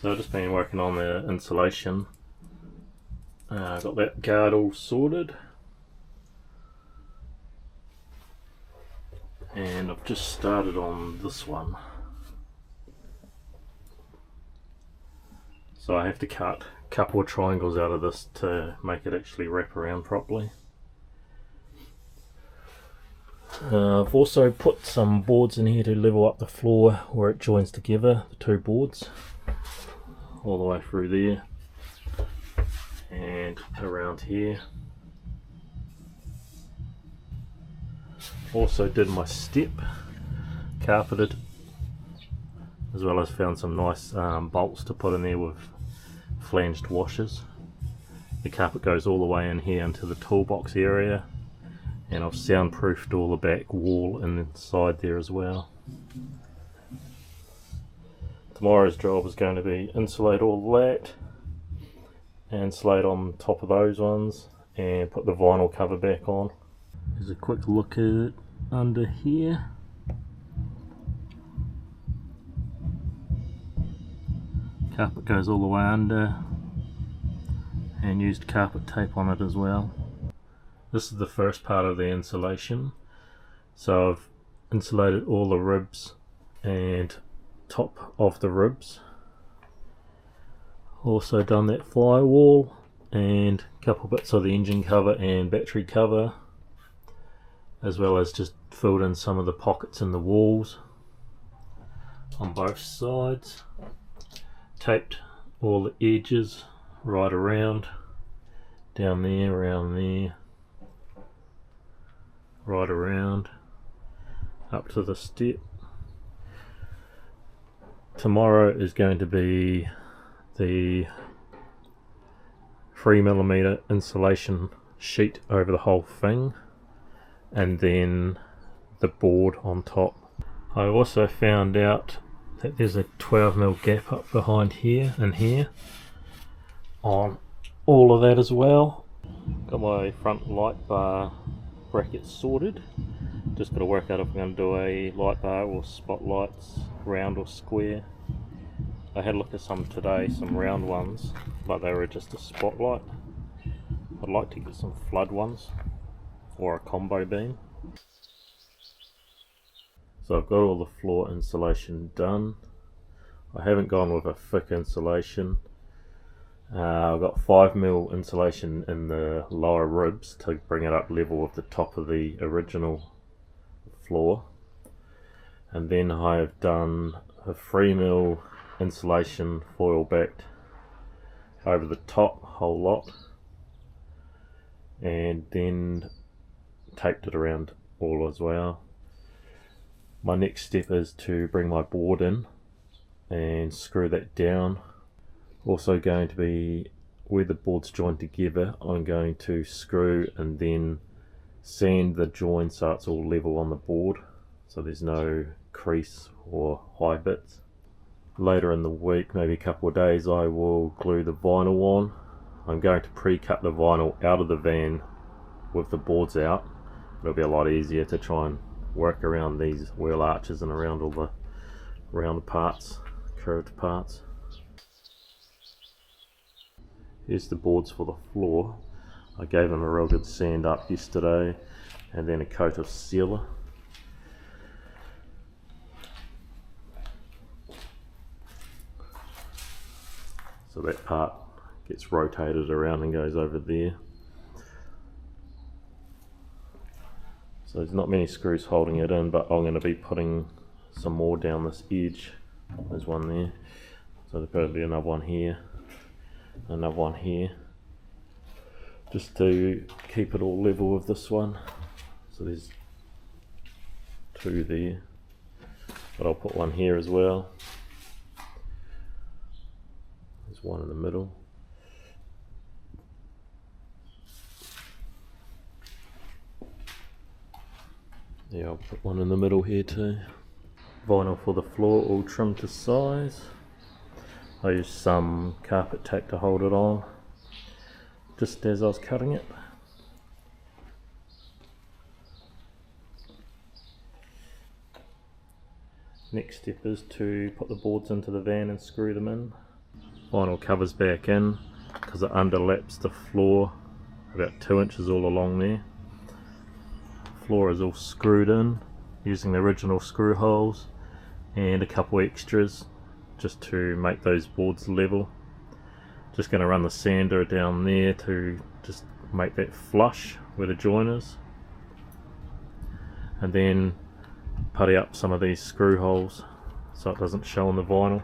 So I've just been working on the insulation. Got that guard all sorted, and I've just started on this one. So I have to cut a couple of triangles out of this to make it actually wrap around properly. I've also put some boards in here to level up the floor where it joins together, the two boards, all the way through there and around here. Also did my step, carpeted, as well as found some nice bolts to put in there with flanged washers. The carpet goes all the way in here into the toolbox area, and I've soundproofed all the back wall inside there as well. Tomorrow's job is going to be insulate all that, and insulate on top of those ones, and put the vinyl cover back on. Here's a quick look at it under here. Carpet goes all the way under, and used carpet tape on it as well. This is the first part of the insulation. So I've insulated all the ribs and top of the ribs. Also done that firewall and a couple bits of the engine cover and battery cover, as well as just filled in some of the pockets in the walls on both sides. Taped all the edges right around, down there, around there, right around up to the step. Tomorrow is going to be the 3mm insulation sheet over the whole thing, and then the board on top. I also found out that there's a 12mm gap up behind here and here on all of that as well. Got my front light bar brackets sorted. Just got to work out if I'm going to do a light bar or spotlights, round or square. I had a look at some today, some round ones, but they were just a spotlight. I'd like to get some flood ones or a combo beam. So I've got all the floor insulation done. I haven't gone with a thick insulation. I've got 5mm insulation in the lower ribs to bring it up level with the top of the original floor, and then I have done a 3mm insulation foil backed over the top whole lot, and then taped it around all as well. My next step is to bring my board in and screw that down. Also going to be where the boards join together, I'm going to screw and then sand the join so it's all level on the board, so there's no crease or high bits. Later in the week, maybe a couple of days, I will glue the vinyl on. I'm going to pre-cut the vinyl out of the van with the boards out. It'll be a lot easier to try and work around these wheel arches and around all the round parts, curved parts. Here's the boards for the floor. I gave them a real good sand up yesterday and then a coat of sealer. So that part gets rotated around and goes over there. So there's not many screws holding it in, but I'm going to be putting some more down this edge. There's one there. So there's probably another one here, another one here, just to keep it all level with this one. So there's two there, but I'll put one here as well. There's one in the middle. Yeah, I'll put one in the middle here too. Vinyl for the floor all trimmed to size. I used some carpet tape to hold it on, just as I was cutting it. Next step is to put the boards into the van and screw them in. vinyl covers back in because it underlaps the floor about 2 inches all along there. Floor is all screwed in using the original screw holes and a couple extras just to make those boards level. Just going to run the sander down there to just make that flush where the joint is, and then putty up some of these screw holes so it doesn't show on the vinyl.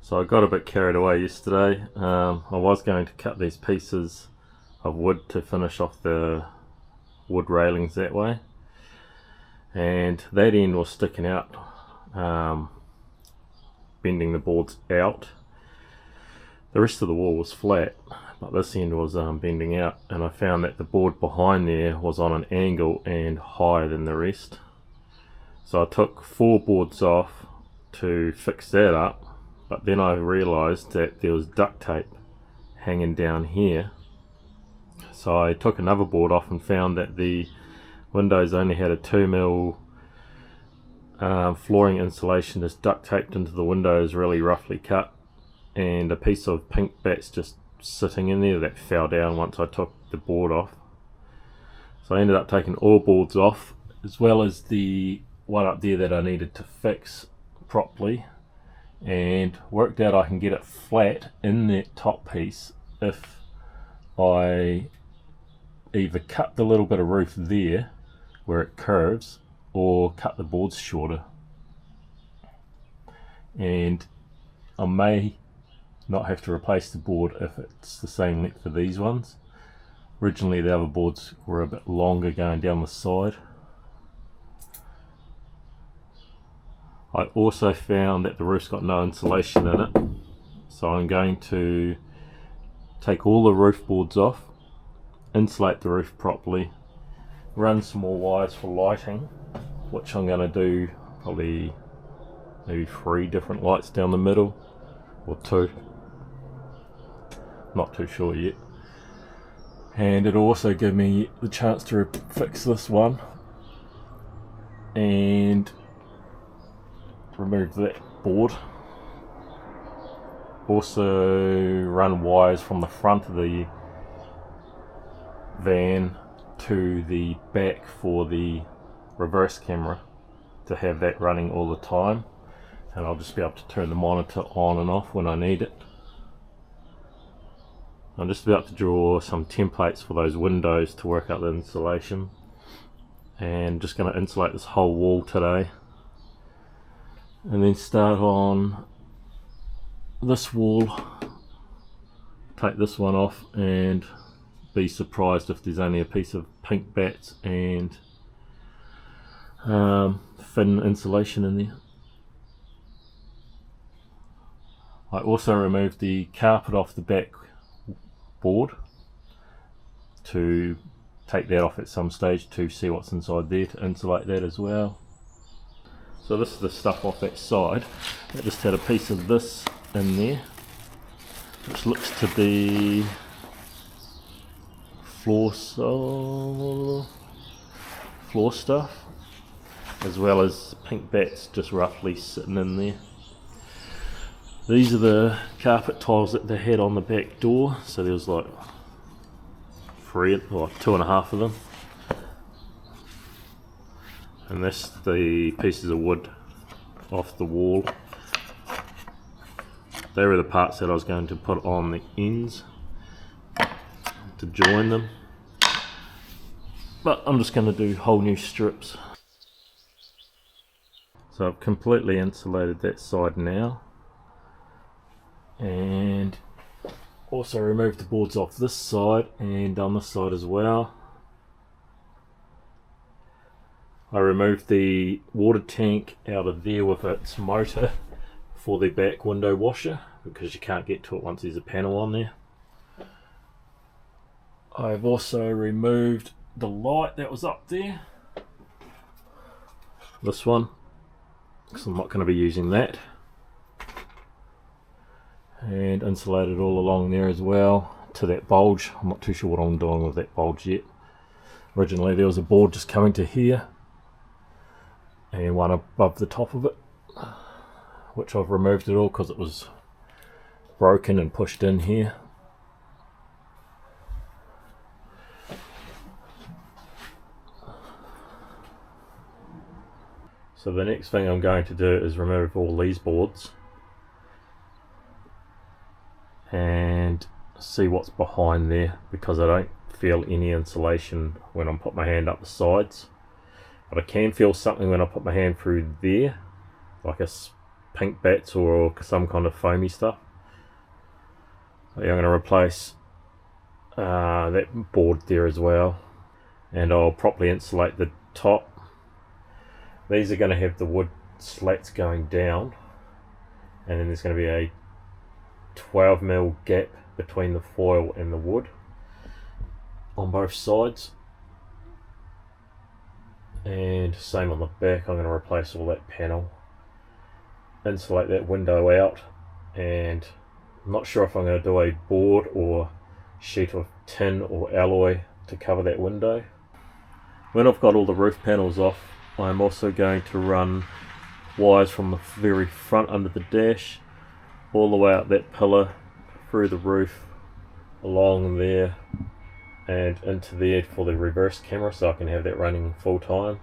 So I got a bit carried away yesterday. I was going to cut these pieces of wood to finish off the wood railings that way, and that end was sticking out, bending the boards out. The rest of the wall was flat, but this end was bending out, and I found that the board behind there was on an angle and higher than the rest. So I took 4 boards off to fix that up, but then I realised that there was duct tape hanging down here. So I took another board off and found that the windows only had a 2mm flooring insulation just duct taped into the windows, really roughly cut, and a piece of pink bats just sitting in there that fell down once I took the board off. So I ended up taking all boards off, as well as the one up there that I needed to fix properly, and worked out I can get it flat in that top piece if I either cut the little bit of roof there where it curves or cut the boards shorter. And I may not have to replace the board if it's the same length for these ones. Originally the other boards were a bit longer going down the side. I also found that the roof's got no insulation in it, so I'm going to take all the roof boards off, insulate the roof properly, run some more wires for lighting, which I'm going to do probably maybe 3 different lights down the middle, or 2, not too sure yet. And it'll also give me the chance to fix this one and remove that board. Also run wires from the front of the van to the back for the reverse camera to have that running all the time, and I'll just be able to turn the monitor on and off when I need it. I'm just about to draw some templates for those windows to work out the insulation, and just going to insulate this whole wall today, and then start on this wall, take this one off and be surprised if there's only a piece of pink bats and thin insulation in there. I also removed the carpet off the back board to take that off at some stage to see what's inside there, to insulate that as well. So this is the stuff off that side. I just had a piece of this in there, which looks to be floor stuff, as well as pink bats just roughly sitting in there. These are the carpet tiles that they had on the back door, so there was like 3 or 2.5 of them. And that's the pieces of wood off the wall. They were the parts that I was going to put on the ends to join them, but I'm just going to do whole new strips. So I've completely insulated that side now, and also removed the boards off this side and on this side as well. I removed the water tank out of there with its motor for the back window washer, because you can't get to it once there's a panel on there. I've also removed the light that was up there, this one, because I'm not going to be using that, and insulated all along there as well to that bulge. I'm not too sure what I'm doing with that bulge yet. Originally there was a board just coming to here and one above the top of it, which I've removed it all because it was broken and pushed in here. So the next thing I'm going to do is remove all these boards and see what's behind there, because I don't feel any insulation when I'm putting my hand up the sides, but I can feel something when I put my hand through there, like a pink bats or some kind of foamy stuff. So yeah, I'm going to replace that board there as well, and I'll properly insulate the top. These are going to have the wood slats going down, and then there's going to be a 12mm gap between the foil and the wood on both sides. And same on the back, I'm going to replace all that panel, insulate that window out, and I'm not sure if I'm going to do a board or sheet of tin or alloy to cover that window. When I've got all the roof panels off, I'm also going to run wires from the very front under the dash all the way up that pillar, through the roof, along there and into there for the reverse camera, so I can have that running full time,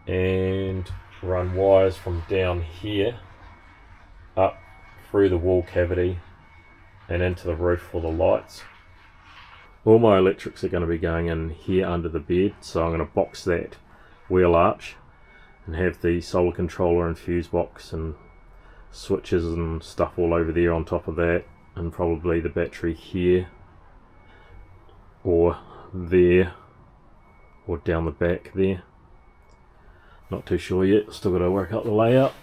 and run wires from down here up through the wall cavity and into the roof for the lights. All my electrics are going to be going in here under the bed, so I'm going to box that wheel arch and have the solar controller and fuse box and switches and stuff all over there on top of that, and probably the battery here or there or down the back there. Not too sure yet, still got to work out the layout.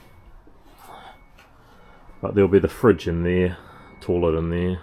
But there'll be the fridge in there, toilet in there.